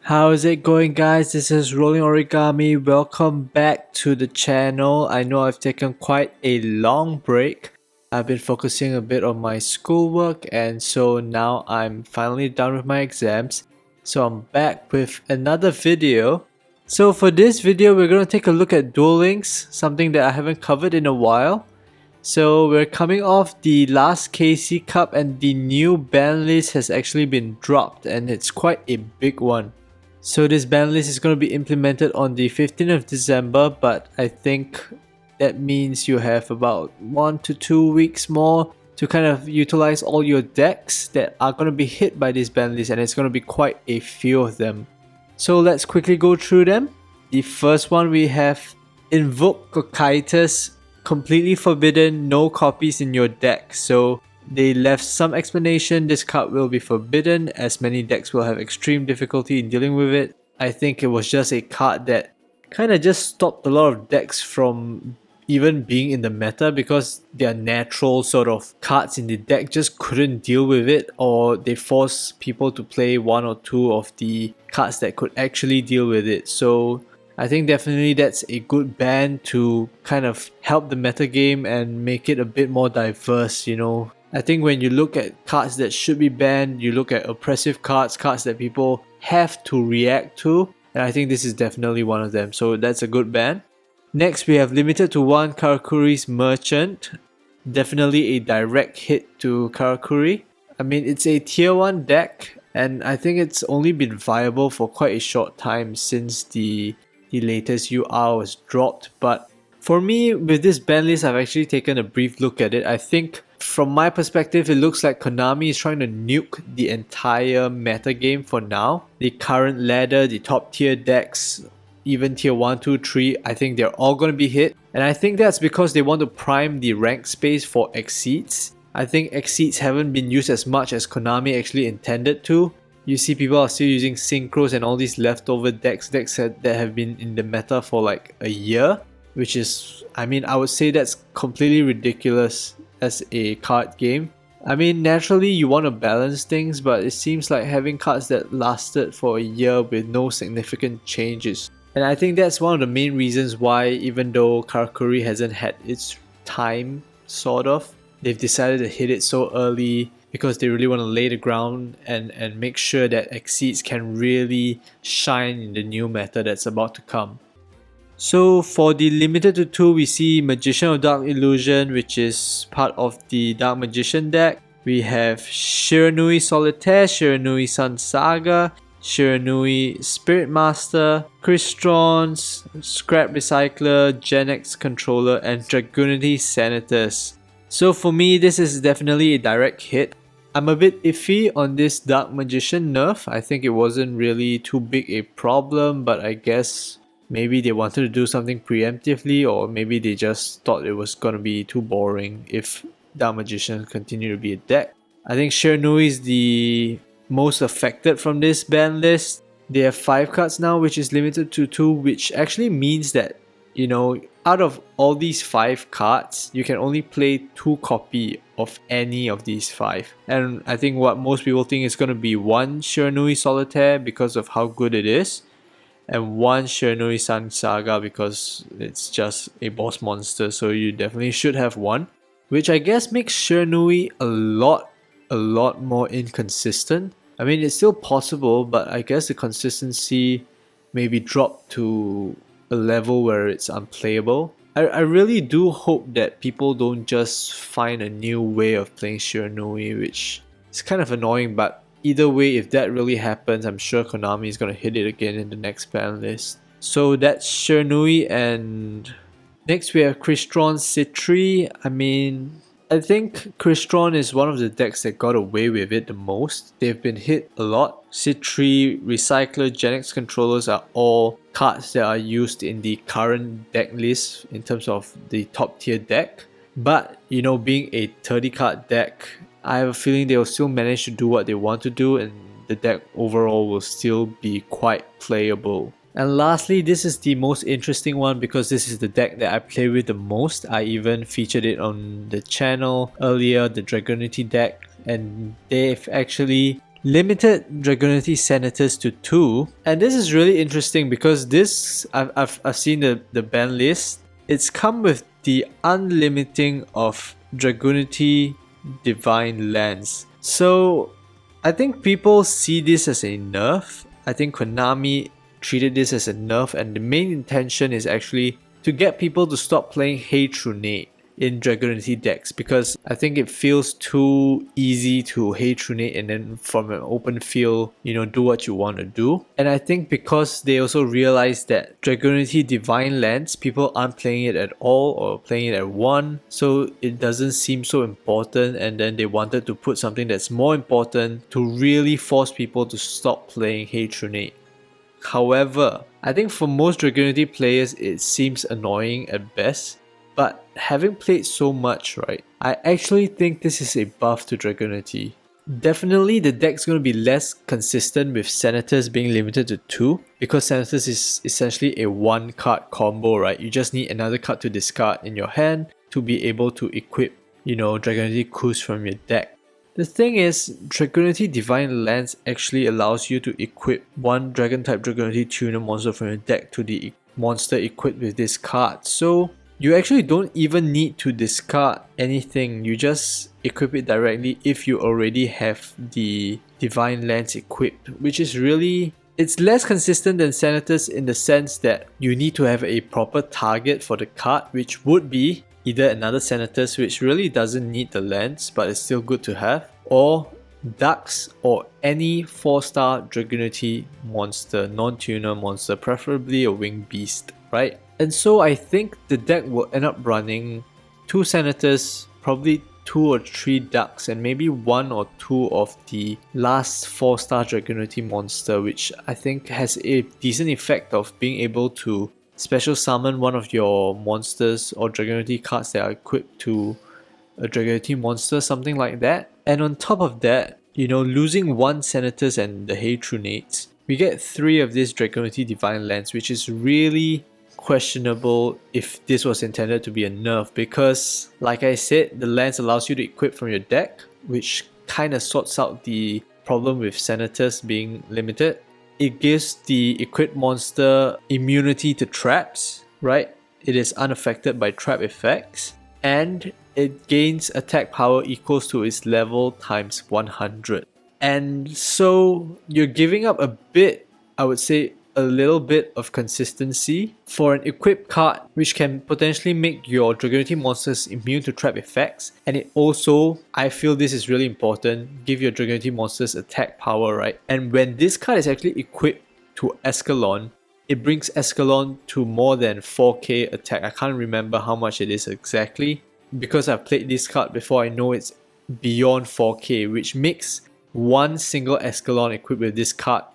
How's it going, guys? This is Rolling Origami. Welcome back to the channel. I know I've taken quite a long break. I've been focusing a bit on my schoolwork, and so now I'm finally done with my exams. So I'm back with another video. So for this video, we're going to take a look at Duel Links, something that I haven't covered in a while. So we're coming off the last KC Cup, and the new ban list has actually been dropped, and it's quite a big one. So this ban list is going to be implemented on the 15th of December, but I think that means you have about 1 to 2 weeks more to kind of utilize all your decks that are going to be hit by this ban list, and it's going to be quite a few of them. So let's quickly go through them. The first one, we have INVOKED, completely forbidden, no copies in your deck. So they left some explanation. This card will be forbidden as many decks will have extreme difficulty in dealing with it. I think it was just a card that kind of just stopped a lot of decks from even being in the meta because their natural sort of cards in the deck just couldn't deal with it, or they forced people to play one or two of the cards that could actually deal with it. So I think definitely that's a good ban to kind of help the meta game and make it a bit more diverse, you know. I think when you look at cards that should be banned, you look at oppressive cards, cards that people have to react to, and I think this is definitely one of them, so that's a good ban. Next, we have limited to 1 Karakuri's Merchant. Definitely a direct hit to Karakuri. I mean, it's a tier 1 deck, and I think it's only been viable for quite a short time since the latest UR was dropped. But for me, with this ban list, I've actually taken a brief look at it. I think from my perspective, it looks like Konami is trying to nuke the entire meta game for now. The current ladder, the top tier decks, even tier 1, 2, 3, I think they're all going to be hit. And I think that's because they want to prime the rank space for Exceeds. I think Exceeds haven't been used as much as Konami actually intended to. You see people are still using Synchros and all these leftover decks that have been in the meta for like a year. Which is, I mean, I would say that's completely ridiculous as a card game. I mean, naturally you want to balance things, but it seems like having cards that lasted for a year with no significant changes. And I think that's one of the main reasons why, even though Karakuri hasn't had its time, sort of, they've decided to hit it so early because they really want to lay the ground and make sure that Exceeds can really shine in the new meta that's about to come. So for the limited to 2, we see Magician of Dark Illusion, which is part of the Dark Magician deck. We have SHIRANUI Solitaire, SHIRANUI Sun Saga, SHIRANUI Spirit Master, CRYSTRONS, Scrap Recycler, Gen X Controller, and Dragunity Senatus. So for me, this is definitely a direct hit. I'm a bit iffy on this Dark Magician nerf. I think it wasn't really too big a problem, but I guess maybe they wanted to do something preemptively, or maybe they just thought it was gonna be too boring if Dark Magician continued to be a deck. I think SHIRANUI is the most affected from this ban list. They have 5 cards now, which is limited to 2, which actually means that, you know, out of all these 5 cards, you can only play 2 copy of any of these 5. And I think what most people think is gonna be 1 SHIRANUI Solitaire because of how good it is, and 1 SHIRANUI Sun Saga because it's just a boss monster, so you definitely should have 1. Which I guess makes SHIRANUI a lot more inconsistent. I mean, it's still possible, but I guess the consistency maybe dropped to a level where it's unplayable. I really do hope that people don't just find a new way of playing SHIRANUI, which is kind of annoying, but either way, if that really happens, I'm sure Konami is going to hit it again in the next ban list. So that's SHIRANUI, and next we have CRYSTRONS Citri. I mean, I think CRYSTRON is one of the decks that got away with it the most. They've been hit a lot. Citri, Recycler, Gen X Controllers are all cards that are used in the current deck list in terms of the top tier deck. But, you know, being a 30 card deck, I have a feeling they will still manage to do what they want to do, and the deck overall will still be quite playable. And lastly, this is the most interesting one because this is the deck that I play with the most. I even featured it on the channel earlier, the Dragunity deck, and they've actually limited Dragunity Senators to 2. And this is really interesting because this, I've seen the ban list. It's come with the unlimiting of Dragunity Divine Lands. So I think people see this as a nerf. I think Konami treated this as a nerf, and the main intention is actually to get people to stop playing Hatronate in Dragunity decks, because I think it feels too easy to Hatronate and then from an open field, do what you want to do. And I think because they also realized that Dragunity Divine Lands, people aren't playing it at all or playing it at 1, so it doesn't seem so important, and then they wanted to put something that's more important to really force people to stop playing Hatronate. However, I think for most Dragunity players it seems annoying at best, but having played so much, right, I actually think this is a buff to Dragunity. Definitely the deck's going to be less consistent with Senators being limited to 2, because Senators is essentially a 1 card combo, right? You just need another card to discard in your hand to be able to equip, Dragunity Coups from your deck. The thing is, Dragunity Divine Lands actually allows you to equip one Dragon type Dragunity tuner monster from your deck to the monster equipped with this card. So you actually don't even need to discard anything, you just equip it directly if you already have the Divine Lands equipped, which is really... It's less consistent than Senators in the sense that you need to have a proper target for the card, which would be either another Senators, which really doesn't need the lands but it's still good to have, or Ducks, or any 4-star Dragunity monster, non-tuner monster, preferably a Winged Beast, right? And so I think the deck will end up running 2 Senators, probably 2 or 3 Ducks, and maybe 1 or 2 of the last 4-star Dragunity monster, which I think has a decent effect of being able to special summon one of your monsters or Dragunity cards that are equipped to a Dragunity monster, something like that. And on top of that, losing 1 Senators and the Hatronates, we get 3 of these Dragunity Divine Lands, which is really questionable if this was intended to be a nerf, because like I said, the lands allows you to equip from your deck, which kind of sorts out the problem with Senators being limited. It gives the equipped monster immunity to traps, right? It is unaffected by trap effects, and it gains attack power equals to its level times 100. And so you're giving up a bit, I would say a little bit of consistency for an equipped card, which can potentially make your Dragunity monsters immune to trap effects. And it also, I feel this is really important, give your Dragunity monsters attack power, right? And when this card is actually equipped to Escalon, it brings Escalon to more than 4k attack. I can't remember how much it is exactly, because I've played this card before. I know it's beyond 4k, which makes one single Escalon equipped with this card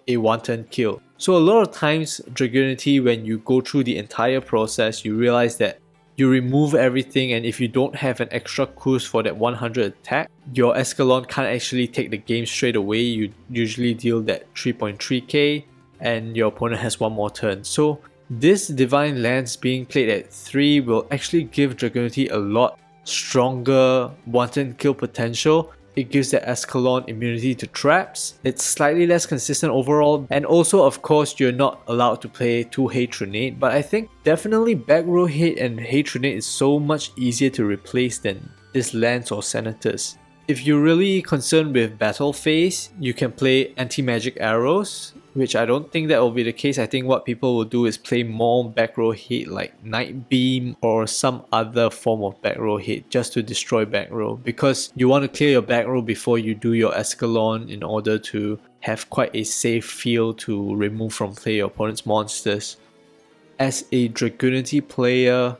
a one-turn kill. So a lot of times, Dragunity, when you go through the entire process, you realize that you remove everything, and if you don't have an extra coups for that 100 attack, your Escalon can't actually take the game straight away. You usually deal that 3.3k and your opponent has one more turn. So this Divine Lands being played at 3 will actually give Dragunity a lot stronger one-turn kill potential. It gives the Escalon immunity to traps. It's slightly less consistent overall, and also of course you're not allowed to play 2 Hatronate, but I think definitely back row hate and Hatronate is so much easier to replace than this lands or Senators. If you're really concerned with battle phase, you can play anti-magic arrows, which I don't think that will be the case. I think what people will do is play more back row hate like Night Beam or some other form of back row hate just to destroy back row, because you want to clear your back row before you do your Escalon in order to have quite a safe field to remove from play your opponent's monsters. As a Dragunity player,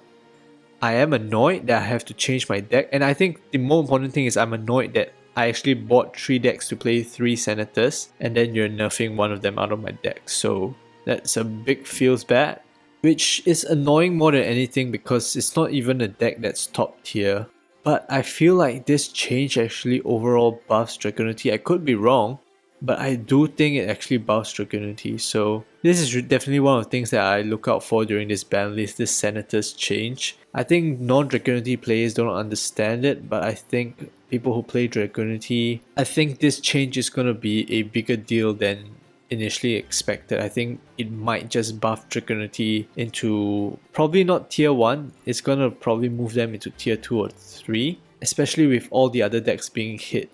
I am annoyed that I have to change my deck, and I think the more important thing is I'm annoyed that I actually bought 3 decks to play 3 Senators, and then you're nerfing one of them out of my deck. So that's a big feels bad, which is annoying more than anything because it's not even a deck that's top tier. But I feel like this change actually overall buffs Dragunity. I could be wrong, but I do think it actually buffs Dragunity. So this is definitely one of the things that I look out for during this ban list, this Senator's change. I think non-Dragunity players don't understand it, but I think people who play Dragunity, I think this change is going to be a bigger deal than initially expected. I think it might just buff Dragunity into probably not tier 1, it's going to probably move them into tier 2 or 3, especially with all the other decks being hit.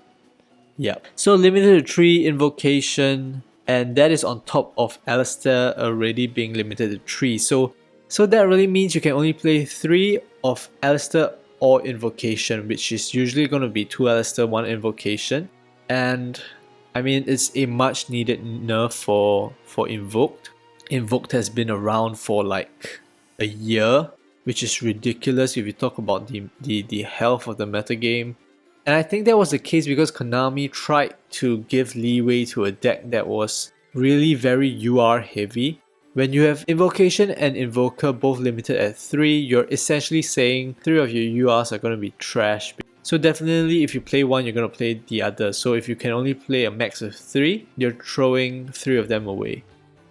Yeah, so limited to 3 invocation, and that is on top of Alistair already being limited to 3. So that really means you can only play 3 of Alistair or invocation, which is usually going to be 2 Alistair, 1 invocation. And I mean, it's a much needed nerf for Invoked. Invoked has been around for like a year, which is ridiculous if you talk about the health of the metagame. And I think that was the case because Konami tried to give leeway to a deck that was really very UR heavy. When you have Invocation and Invoker both limited at 3, you're essentially saying 3 of your URs are going to be trash. So definitely if you play one, you're going to play the other. So if you can only play a max of 3, you're throwing 3 of them away.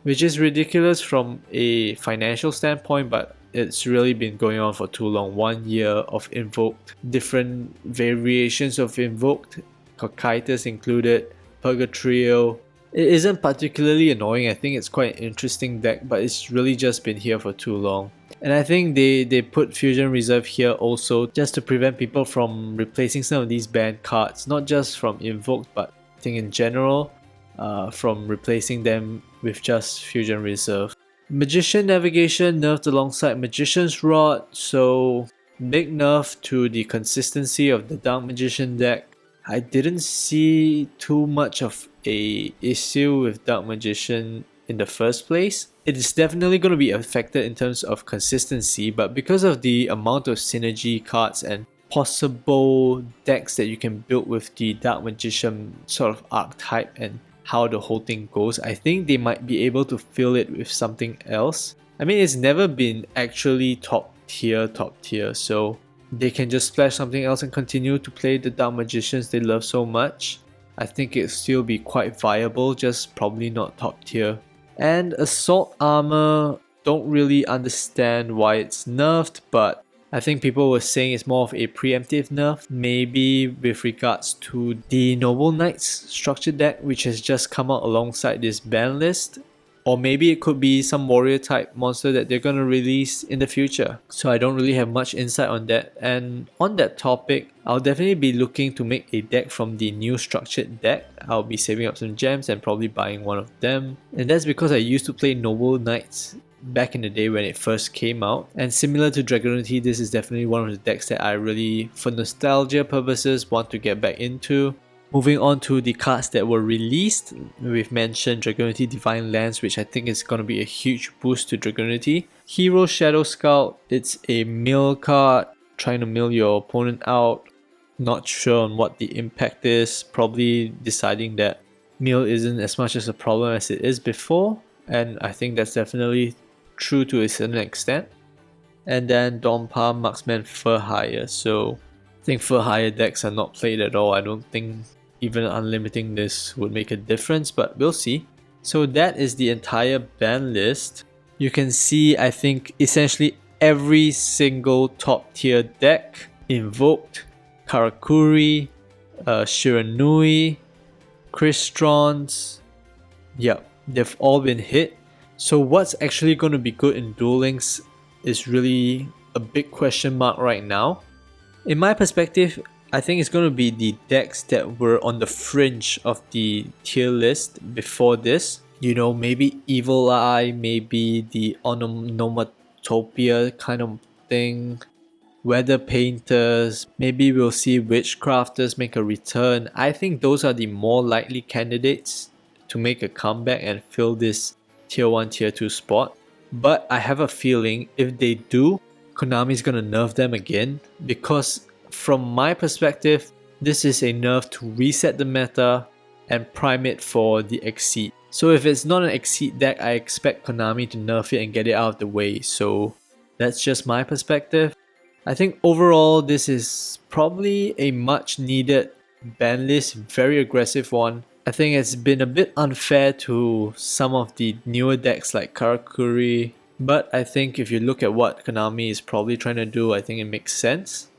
Which is ridiculous from a financial standpoint, but it's really been going on for too long. 1 year of Invoked, different variations of Invoked, Cocytus included, Purgatrio. It isn't particularly annoying, I think it's quite an interesting deck, but it's really just been here for too long. And I think they put Fusion Reserve here also just to prevent people from replacing some of these banned cards, not just from Invoked, but I think in general, from replacing them with just Fusion Reserve. Magician Navigation nerfed alongside Magician's Rod, so big nerf to the consistency of the Dark Magician deck. I didn't see too much of a issue with Dark Magician in the first place. It is definitely going to be affected in terms of consistency, but because of the amount of synergy cards and possible decks that you can build with the Dark Magician sort of archetype and how the whole thing goes, I think they might be able to fill it with something else. I mean, it's never been actually top tier, so they can just splash something else and continue to play the Dark Magicians they love so much. I think it'll still be quite viable, just probably not top tier. And Assault Armor, don't really understand why it's nerfed, but I think people were saying it's more of a preemptive nerf, maybe with regards to the Noble Knights structured deck, which has just come out alongside this ban list. Or maybe it could be some warrior type monster that they're going to release in the future. So I don't really have much insight on that. And on that topic, I'll definitely be looking to make a deck from the new structured deck. I'll be saving up some gems and probably buying one of them. And that's because I used to play Noble Knights back in the day when it first came out, and similar to Dragunity, this is definitely one of the decks that I really, for nostalgia purposes, want to get back into. Moving on to the cards that were released, we've mentioned Dragunity Divine Lance, which I think is going to be a huge boost to Dragunity. Hero Shadow Scout, it's a mill card, trying to mill your opponent out. Not sure on what the impact is, probably deciding that mill isn't as much as a problem as it is before, and I think that's definitely true to a certain extent. And then Donpa Marksman Fur Hire, so I think Fur Hire decks are not played at all. I don't think even unlimiting this would make a difference, but we'll see. So that is the entire ban list. You can see, I think, essentially every single top tier deck: Invoked, Karakuri, Shiranui, CRYSTRONS. Yep, they've all been hit. So what's actually going to be good in Duel Links is really a big question mark right now. In my perspective, I think it's going to be the decks that were on the fringe of the tier list before this. You know, maybe Evil Eye, maybe the Onomatopia kind of thing. Weather Painters, maybe we'll see Witchcrafters make a return. I think those are the more likely candidates to make a comeback and fill this tier 1, tier 2 spot. But I have a feeling if they do, Konami's gonna nerf them again, because from my perspective, this is a nerf to reset the meta and prime it for the Exceed. So if it's not an Exceed deck, I expect Konami to nerf it and get it out of the way. So that's just my perspective. I think overall this is probably a much needed ban list, very aggressive one. I think it's been a bit unfair to some of the newer decks like Karakuri, but I think if you look at what Konami is probably trying to do, I think it makes sense.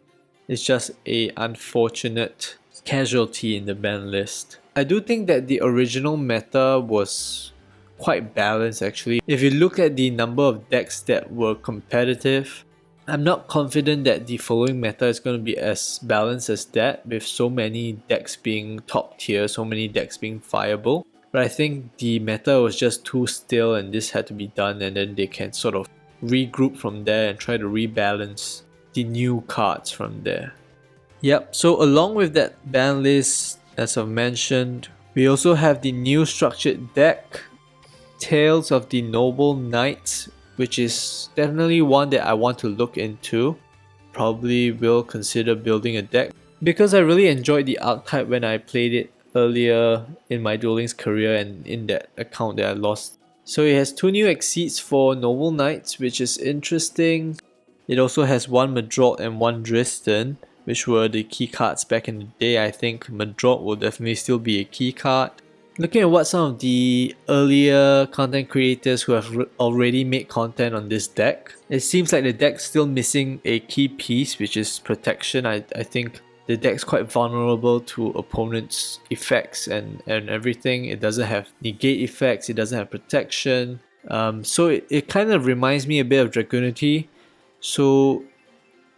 It's just a unfortunate casualty in the ban list. I do think that the original meta was quite balanced actually. If you look at the number of decks that were competitive, I'm not confident that the following meta is going to be as balanced as that, with so many decks being top tier, so many decks being fireable. But I think the meta was just too still and this had to be done, and then they can sort of regroup from there and try to rebalance the new cards from there. Yep, so along with that ban list, as I've mentioned, we also have the new structured deck, Tales of the Noble Knights, which is definitely one that I want to look into. Probably will consider building a deck because I really enjoyed the archetype when I played it earlier in my Duel Links career and in that account that I lost. So it has 2 new exceeds for Noble Knights, which is interesting. It also has 1 Madrot and 1 Driston, which were the key cards back in the day. I think Madrot will definitely still be a key card. Looking at what some of the earlier content creators who have already made content on this deck, it seems like the deck's still missing a key piece, which is protection. I think the deck's quite vulnerable to opponents' effects and everything. It doesn't have negate effects, it doesn't have protection. So it kind of reminds me a bit of Dragunity. So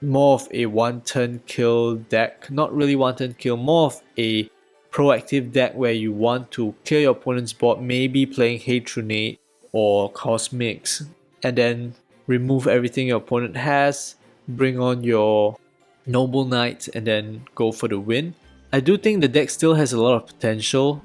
more of a one-turn kill deck. Not really one-turn kill, more of a proactive deck where you want to clear your opponent's board, maybe playing Hatronate or Cosmics, and then remove everything your opponent has, bring on your Noble Knights, and then go for the win. I do think the deck still has a lot of potential,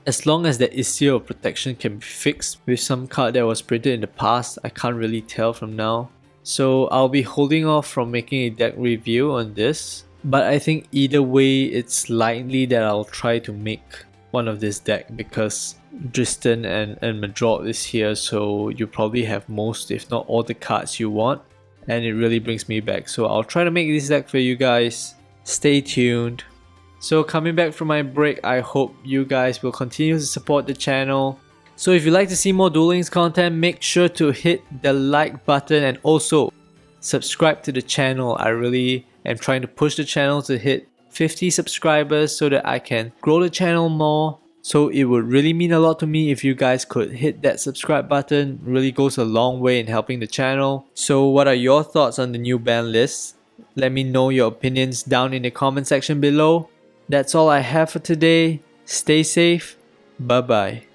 as long as the issue of protection can be fixed with some card that was printed in the past. I can't really tell from now. So I'll be holding off from making a deck review on this. But I think either way, it's likely that I'll try to make one of this deck because Driston and Madrot is here, so you probably have most, if not all, the cards you want, and it really brings me back. So I'll try to make this deck for you guys. Stay tuned. So coming back from my break, I hope you guys will continue to support the channel. So if you'd like to see more Duel Links content, make sure to hit the like button and also subscribe to the channel. I really am trying to push the channel to hit 50 subscribers so that I can grow the channel more. So it would really mean a lot to me if you guys could hit that subscribe button. It really goes a long way in helping the channel. So what are your thoughts on the new ban list? Let me know your opinions down in the comment section below. That's all I have for today. Stay safe. Bye bye.